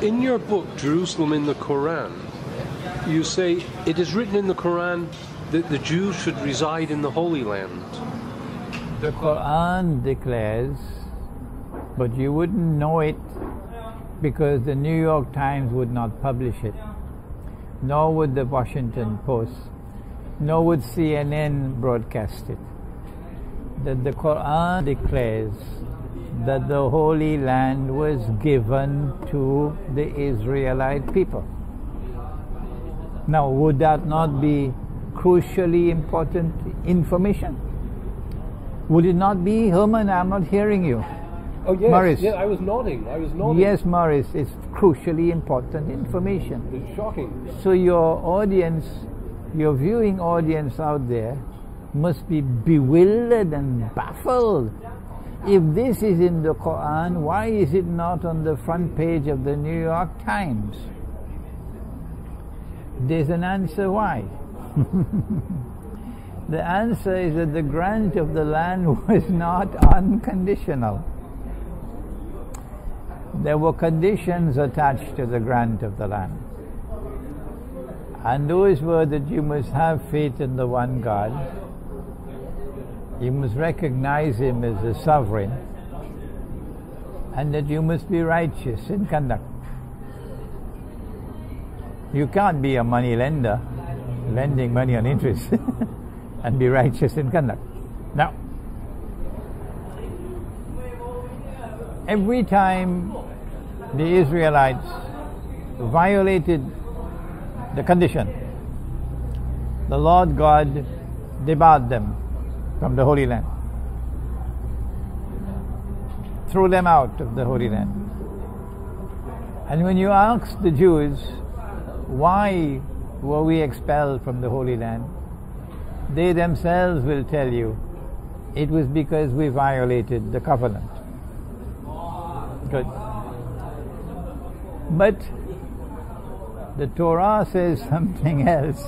In your book, Jerusalem in the Quran, you say it is written in the Quran that the Jews should reside in the Holy Land. The Quran declares, but you wouldn't know it because the New York Times would not publish it, nor would the Washington Post, nor would CNN broadcast it. That the Quran declares that the Holy Land was given to the Israelite people. Now, would that not be crucially important information? Would it not be, Herman? I'm not hearing you. Oh yes, Morris. Yeah, I was nodding. Yes, Morris, it's crucially important information. It's shocking. So your audience, your viewing audience out there must be bewildered and baffled. If this is in the Quran, why is it not on the front page of the New York Times? There's an answer why. The answer is that the grant of the land was not unconditional. There were conditions attached to the grant of the land. And those were that you must have faith in the one God. You must recognize Him as the sovereign, and that you must be righteous in conduct. You can't be a money lender, lending money on interest, and be righteous in conduct. Now, every time the Israelites violated the condition, the Lord God debarred them from the Holy Land, threw them out of the Holy Land. And when you ask the Jews, why were we expelled from the Holy Land, they themselves will tell you, it was because we violated the covenant. Good. But the Torah says something else.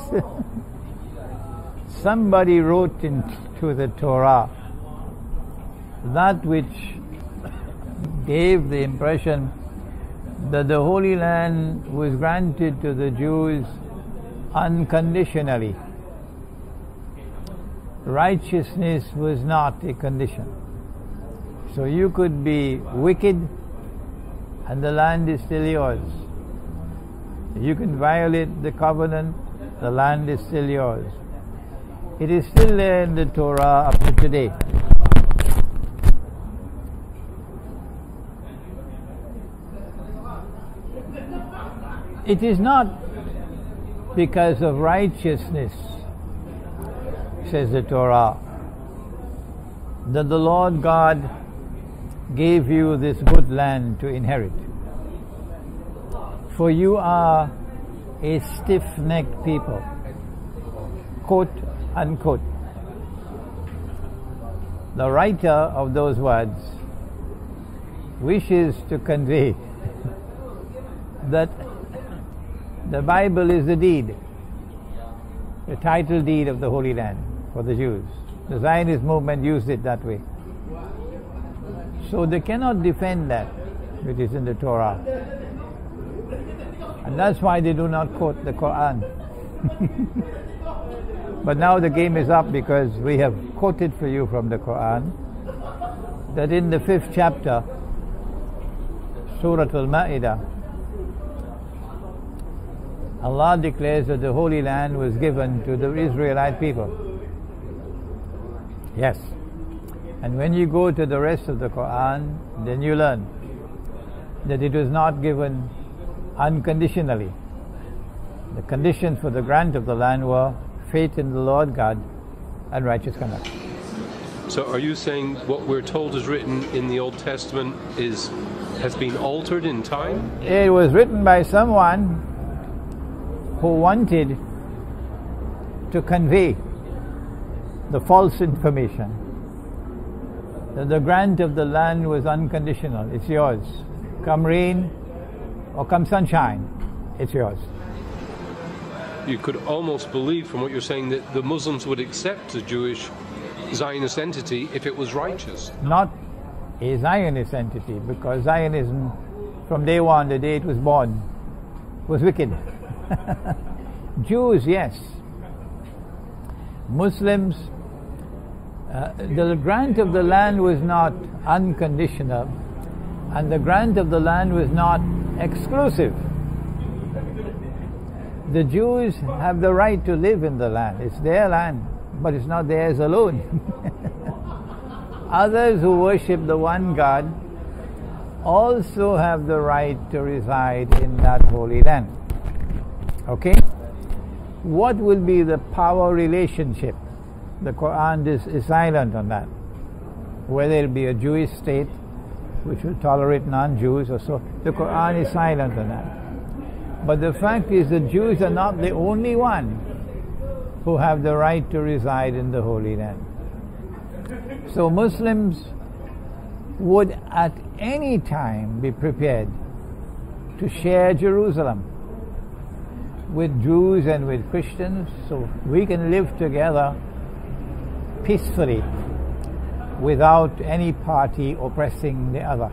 Somebody wrote into the Torah that which gave the impression that the Holy Land was granted to the Jews unconditionally. Righteousness was not a condition. So you could be wicked and the land is still yours. You can violate the covenant, the land is still yours. It is still there in the Torah up to today. It is not because of righteousness, says the Torah, that the Lord God gave you this good land to inherit. For you are a stiff-necked people, quote unquote. The writer of those words wishes to convey that the Bible is the deed, the title deed of the Holy Land for the Jews. The Zionist movement used it that way. So they cannot defend that which is in the Torah. And that's why they do not quote the Quran. But now the game is up because we have quoted for you from the Quran that in the 5th chapter, Surah Al-Ma'idah, Allah declares that the Holy Land was given to the Israelite people. Yes. And when you go to the rest of the Quran, then you learn that it was not given unconditionally. The conditions for the grant of the land were faith in the Lord God and righteous conduct. So are you saying what we're told is written in the Old Testament has been altered in time? It was written by someone who wanted to convey the false information that the grant of the land was unconditional. It's yours. Come rain or come sunshine, it's yours. You could almost believe from what you're saying that the Muslims would accept the Jewish Zionist entity if it was righteous. Not a Zionist entity, because Zionism from day one, the day it was born, was wicked. Jews, yes. Muslims, the grant of the land was not unconditional, and the grant of the land was not exclusive. The Jews have the right to live in the land. It's their land, but it's not theirs alone. Others who worship the one God also have the right to reside in that holy land. Okay? What will be the power relationship? The Quran is silent on that. Whether it be a Jewish state which will tolerate non-Jews or so, the Quran is silent on that. But the fact is, the Jews are not the only one who have the right to reside in the Holy Land. So Muslims would at any time be prepared to share Jerusalem with Jews and with Christians, so we can live together peacefully without any party oppressing the other.